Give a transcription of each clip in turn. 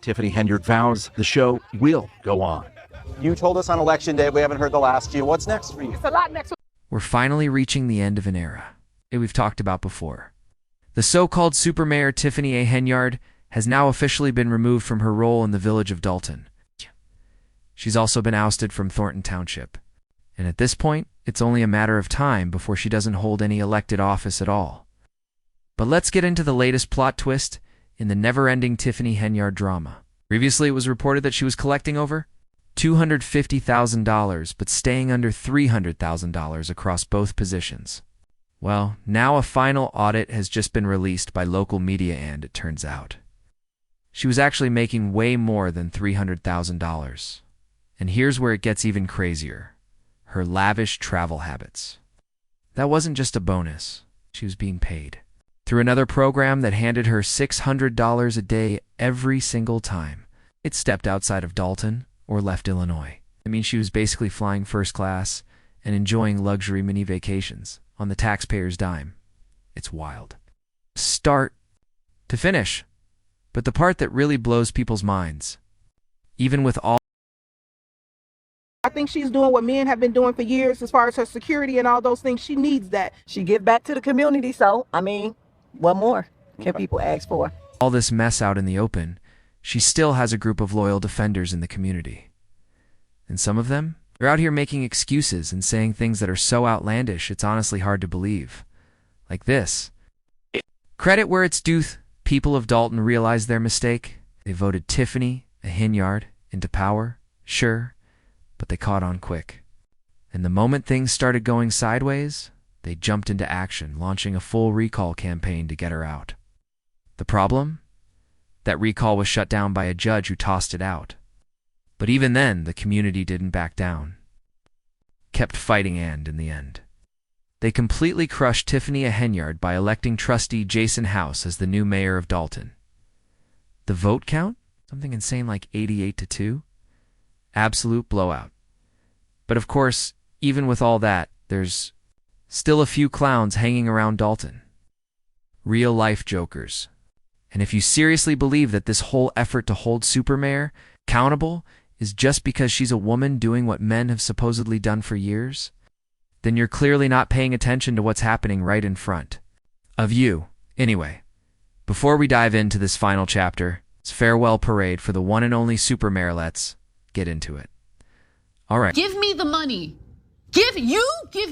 Tiffany Henyard vows the show will go on. You told us on Election Day we haven't heard the last of you. What's next for you? It's a lot next. We're finally reaching the end of an era we've talked about before. The so-called super mayor Tiffany Henyard has now officially been removed from her role in the village of Dalton. She's also been ousted from Thornton Township. And at this point, it's only a matter of time before she doesn't hold any elected office at all. But let's get into the latest plot twist in the never-ending Tiffany Henyard drama. Previously, it was reported that she was collecting over $250,000, but staying under $300,000 across both positions. Well, now a final audit has just been released by local media, and it turns out she was actually making way more than $300,000. And here's where it gets even crazier: her lavish travel habits. That wasn't just a bonus. She was being paid through another program that handed her $600 a day every single time it stepped outside of Dalton or left Illinois. I mean, she was basically flying first class and enjoying luxury mini vacations on the taxpayer's dime. It's wild. Start to finish. But the part that really blows people's minds, even with all... I think she's doing what men have been doing for years as far as her security and all those things. She needs that. She give back to the community, so, I mean, what more can people ask for? All this mess out in the open, she still has a group of loyal defenders in the community. And some of them, they're out here making excuses and saying things that are so outlandish it's honestly hard to believe. Like this. Credit where it's due. People of Dalton realized their mistake. They voted Tiffany Henyard into power, sure, but they caught on quick. And the moment things started going sideways, they jumped into action, launching a full recall campaign to get her out. The problem? That recall was shut down by a judge who tossed it out. But even then, the community didn't back down. Kept fighting, and in the end, they completely crushed Tiffany Henyard by electing trustee Jason House as the new mayor of Dalton. The vote count? Something insane like 88-2? Absolute blowout. But of course, even with all that, there's still a few clowns hanging around Dalton. Real-life jokers. And if you seriously believe that this whole effort to hold Supermayor accountable is just because she's a woman doing what men have supposedly done for years, then you're clearly not paying attention to what's happening right in front of you. Anyway, before we dive into this final chapter, it's farewell parade for the one and only Supermayor. Let's get into it. All right. Give me the money. Give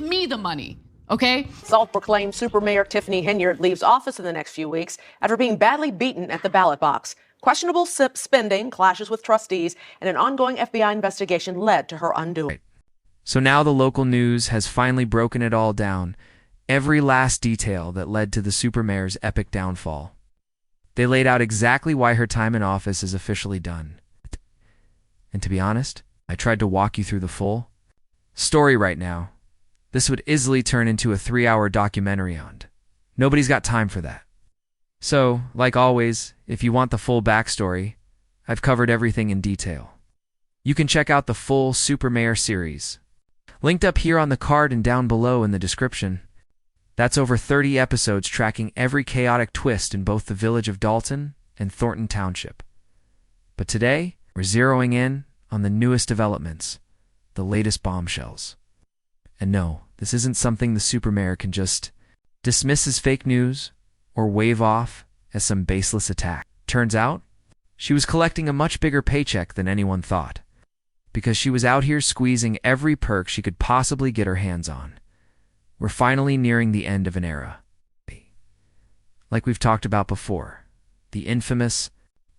me the money. Okay? Self-proclaimed super mayor Tiffany Henyard leaves office in the next few weeks after being badly beaten at the ballot box. Questionable spending, clashes with trustees, and an ongoing FBI investigation led to her undoing. Right. So now the local news has finally broken it all down, every last detail that led to the Supermayor's epic downfall. They laid out exactly why her time in office is officially done. And to be honest, I tried to walk you through the full story right now. This would easily turn into a 3-hour documentary on. Nobody's got time for that. So, like always, if you want the full backstory, I've covered everything in detail. You can check out the full Supermayor series, linked up here on the card and down below in the description. That's over 30 episodes tracking every chaotic twist in both the village of Dalton and Thornton Township. But today, we're zeroing in on the newest developments, the latest bombshells. And no, this isn't something the Supermayor can just dismiss as fake news or wave off as some baseless attack. Turns out, she was collecting a much bigger paycheck than anyone thought, because she was out here squeezing every perk she could possibly get her hands on. We're finally nearing the end of an era. Like we've talked about before, the infamous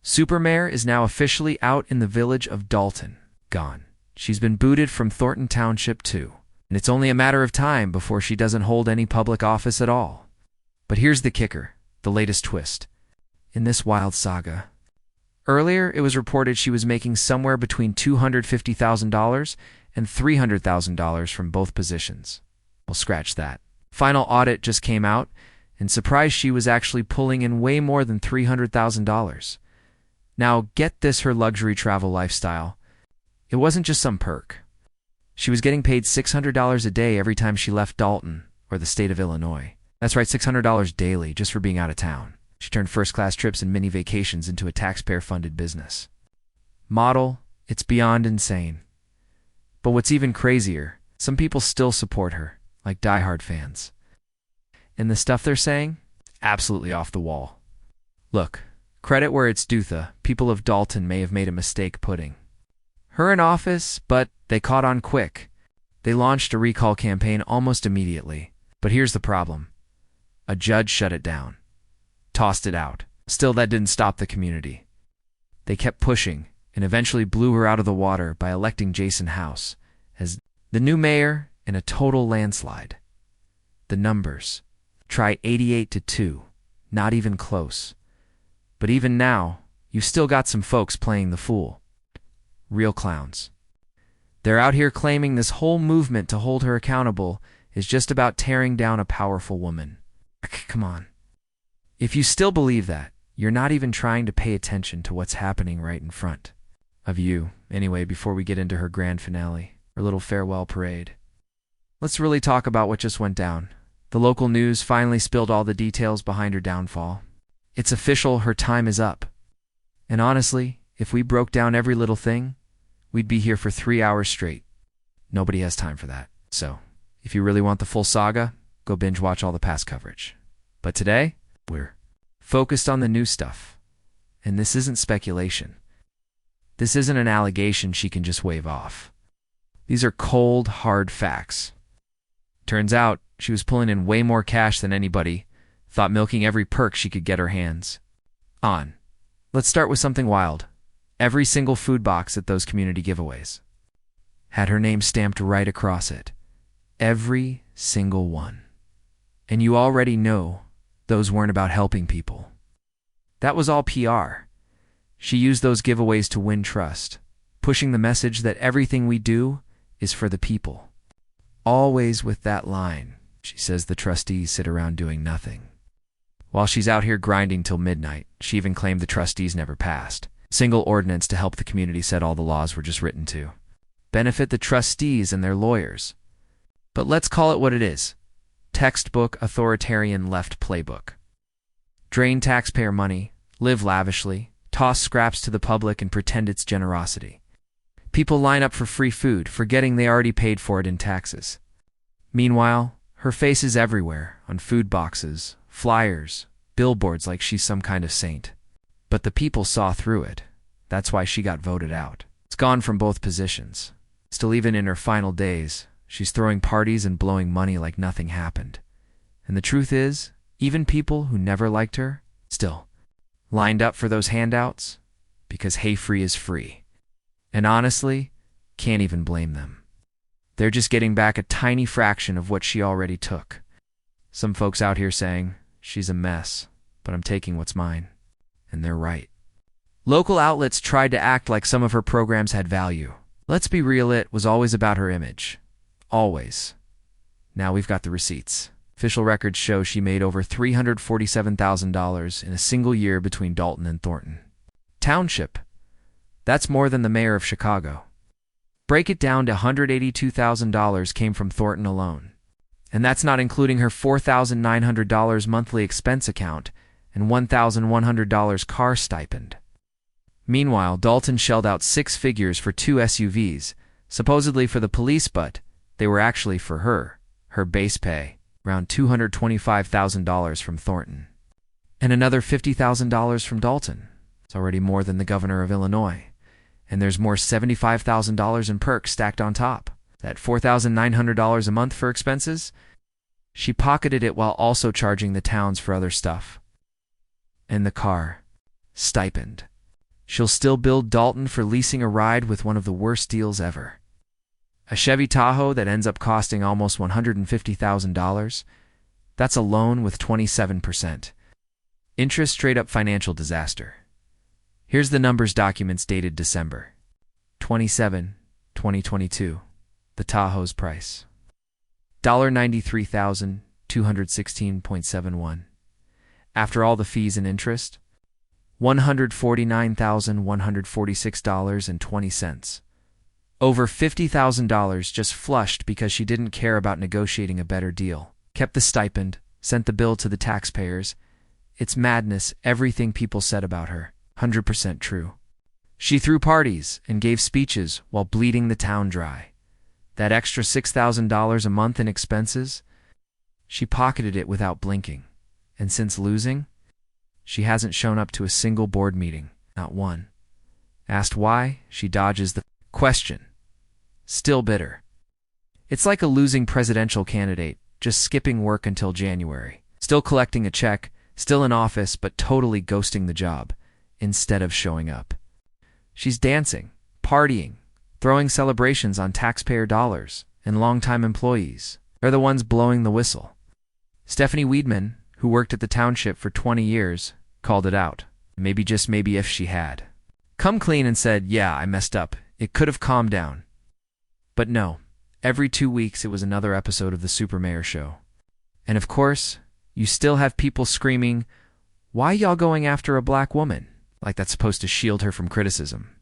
Supermayor is now officially out in the village of Dalton, gone. She's been booted from Thornton Township too, and it's only a matter of time before she doesn't hold any public office at all. But here's the kicker, the latest twist in this wild saga. Earlier, it was reported she was making somewhere between $250,000 and $300,000 from both positions. Well, scratch that. Final audit just came out, and surprised she was actually pulling in way more than $300,000. Now, get this, her luxury travel lifestyle. It wasn't just some perk. She was getting paid $600 a day every time she left Dalton or the state of Illinois. That's right, $600 daily just for being out of town. She turned first-class trips and mini vacations into a taxpayer-funded business. Model, it's beyond insane. But what's even crazier, some people still support her, like diehard fans. And the stuff they're saying? Absolutely off the wall. Look, credit where it's due. The people of Dalton may have made a mistake putting her in office, but they caught on quick. They launched a recall campaign almost immediately. But here's the problem. A judge shut it down. Tossed it out. Still, that didn't stop the community. They kept pushing and eventually blew her out of the water by electing Jason House as the new mayor in a total landslide. The numbers. Try 88-2. Not even close. But even now, you've still got some folks playing the fool. Real clowns. They're out here claiming this whole movement to hold her accountable is just about tearing down a powerful woman. Come on. If you still believe that, you're not even trying to pay attention to what's happening right in front of you. Anyway, before we get into her grand finale, her little farewell parade, let's really talk about what just went down. The local news finally spilled all the details behind her downfall. It's official, her time is up. And honestly, if we broke down every little thing, we'd be here for 3 hours straight. Nobody has time for that. So, if you really want the full saga, go binge watch all the past coverage. But today, we're focused on the new stuff. And this isn't speculation. This isn't an allegation she can just wave off. These are cold, hard facts. Turns out, she was pulling in way more cash than anybody thought, milking every perk she could get her hands on. Let's start with something wild. Every single food box at those community giveaways had her name stamped right across it. Every single one. And you already know those weren't about helping people. That was all PR. She used those giveaways to win trust, pushing the message that everything we do is for the people. Always with that line. She says the trustees sit around doing nothing. While she's out here grinding till midnight, she even claimed the trustees never passed. Single ordinance to help the community, said all the laws were just written to benefit the trustees and their lawyers. But let's call it what it is. Textbook authoritarian left playbook. Drain taxpayer money, live lavishly, toss scraps to the public and pretend it's generosity. People line up for free food, forgetting they already paid for it in taxes. Meanwhile, her face is everywhere, on food boxes, flyers, billboards, like she's some kind of saint. But the people saw through it. That's why she got voted out. It's gone from both positions. Still, even in her final days, she's throwing parties and blowing money like nothing happened. And the truth is, even people who never liked her, still lined up for those handouts, because hey, free is free. And honestly, can't even blame them. They're just getting back a tiny fraction of what she already took. Some folks out here saying, she's a mess, but I'm taking what's mine. And they're right. Local outlets tried to act like some of her programs had value. Let's be real, it was always about her image. Always. Now we've got the receipts. Official records show she made over $347,000 in a single year between Dalton and Thornton Township. That's more than the mayor of Chicago. Break it down to $182,000 came from Thornton alone. And that's not including her $4,900 monthly expense account and $1,100 car stipend. Meanwhile, Dalton shelled out 6 figures for 2 SUVs, supposedly for the police, but they were actually for her base pay, around $225,000 from Thornton. And another $50,000 from Dalton. It's already more than the governor of Illinois. And there's more $75,000 in perks stacked on top. That $4,900 a month for expenses? She pocketed it while also charging the towns for other stuff. And the car stipend. She'll still bill Dalton for leasing a ride with one of the worst deals ever. A Chevy Tahoe that ends up costing almost $150,000. That's a loan with 27%. Interest, straight up financial disaster. Here's the numbers, documents dated December 27, 2022. The Tahoe's price. $93,216.71. After all the fees and interest, $149,146.20. Over $50,000 just flushed because she didn't care about negotiating a better deal. Kept the stipend, sent the bill to the taxpayers. It's madness, everything people said about her. 100% true. She threw parties and gave speeches while bleeding the town dry. That extra $6,000 a month in expenses? She pocketed it without blinking. And since losing, she hasn't shown up to a single board meeting. Not one. Asked why, she dodges the question. Still bitter. It's like a losing presidential candidate, just skipping work until January. Still collecting a check, still in office, but totally ghosting the job, instead of showing up. She's dancing, partying, throwing celebrations on taxpayer dollars, and longtime employees. They're the ones blowing the whistle. Stephanie Weidman, who worked at the township for 20 years, called it out. Maybe, just maybe, if she had come clean and said, yeah, I messed up, it could have calmed down. But no, every 2 weeks it was another episode of the Supermayor show. And of course, you still have people screaming, why y'all going after a black woman? Like that's supposed to shield her from criticism.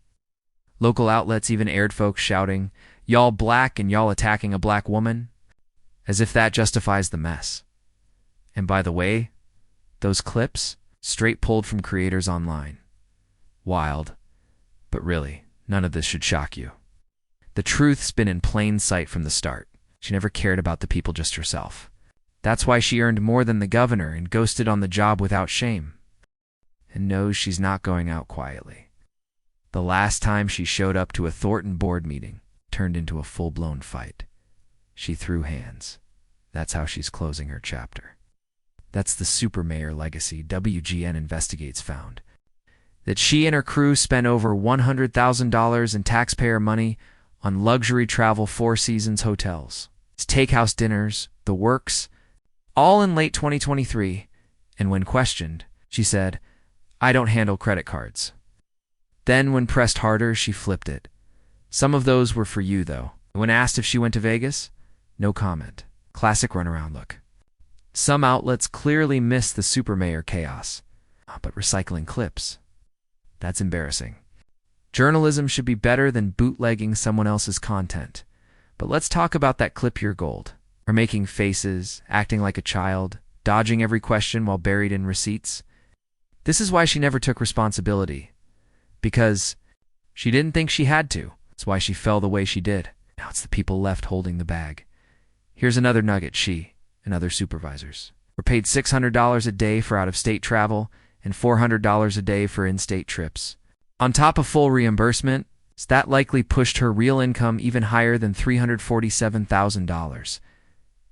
Local outlets even aired folks shouting, y'all black and y'all attacking a black woman? As if that justifies the mess. And by the way, those clips, straight pulled from creators online. Wild. But really, none of this should shock you. The truth's been in plain sight from the start. She never cared about the people, just herself. That's why she earned more than the governor and ghosted on the job without shame. And knows she's not going out quietly. The last time she showed up to a Thornton board meeting turned into a full-blown fight. She threw hands. That's how she's closing her chapter. That's the Supermayor legacy WGN Investigates found. That she and her crew spent over $100,000 in taxpayer money on luxury travel Four Seasons hotels, steakhouse dinners, the works, all in late 2023, and when questioned, she said, I don't handle credit cards. Then, when pressed harder, she flipped it. Some of those were for you, though. When asked if she went to Vegas, no comment. Classic runaround look. Some outlets clearly missed the Supermayor chaos, but recycling clips. That's embarrassing. Journalism should be better than bootlegging someone else's content. But let's talk about that clip your gold. Her making faces, acting like a child, dodging every question while buried in receipts. This is why she never took responsibility. Because she didn't think she had to. That's why she fell the way she did. Now it's the people left holding the bag. Here's another nugget. She and other supervisors were paid $600 a day for out-of-state travel and $400 a day for in-state trips. On top of full reimbursement, that likely pushed her real income even higher than $347,000.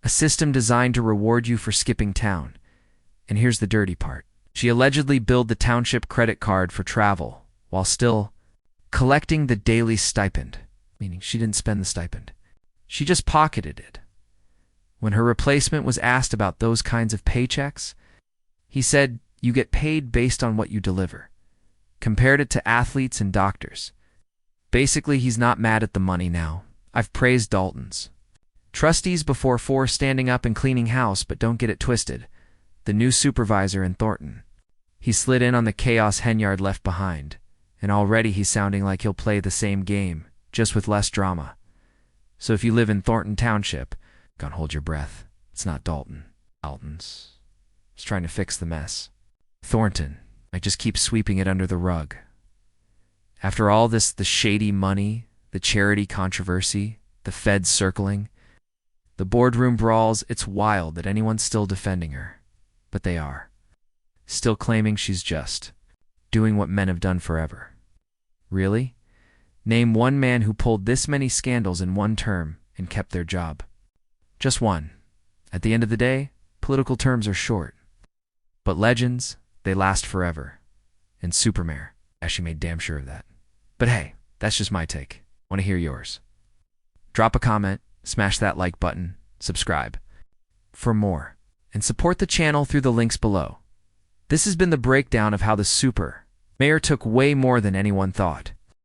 A system designed to reward you for skipping town. And here's the dirty part. She allegedly billed the township credit card for travel while still collecting the daily stipend, meaning she didn't spend the stipend. She just pocketed it. When her replacement was asked about those kinds of paychecks, he said, you get paid based on what you deliver. Compared it to athletes and doctors. Basically, he's not mad at the money now. I've praised Dalton's trustees before for standing up and cleaning house, but don't get it twisted. The new supervisor in Thornton. He slid in on the chaos Henyard left behind, and already he's sounding like he'll play the same game, just with less drama. So if you live in Thornton Township, don't hold your breath. It's not Dalton. Dalton's just trying to fix the mess. Thornton might just keep sweeping it under the rug. After all this, the shady money, the charity controversy, the feds circling, the boardroom brawls, it's wild that anyone's still defending her. But they are. Still claiming she's just doing what men have done forever. Really? Name one man who pulled this many scandals in one term and kept their job. Just one. At the end of the day, political terms are short. But legends, they last forever. And Supermayor, she made damn sure of that. But hey, that's just my take. Want to hear yours. Drop a comment, smash that like button, subscribe for more, and support the channel through the links below. This has been the breakdown of how the Supermayor took way more than anyone thought.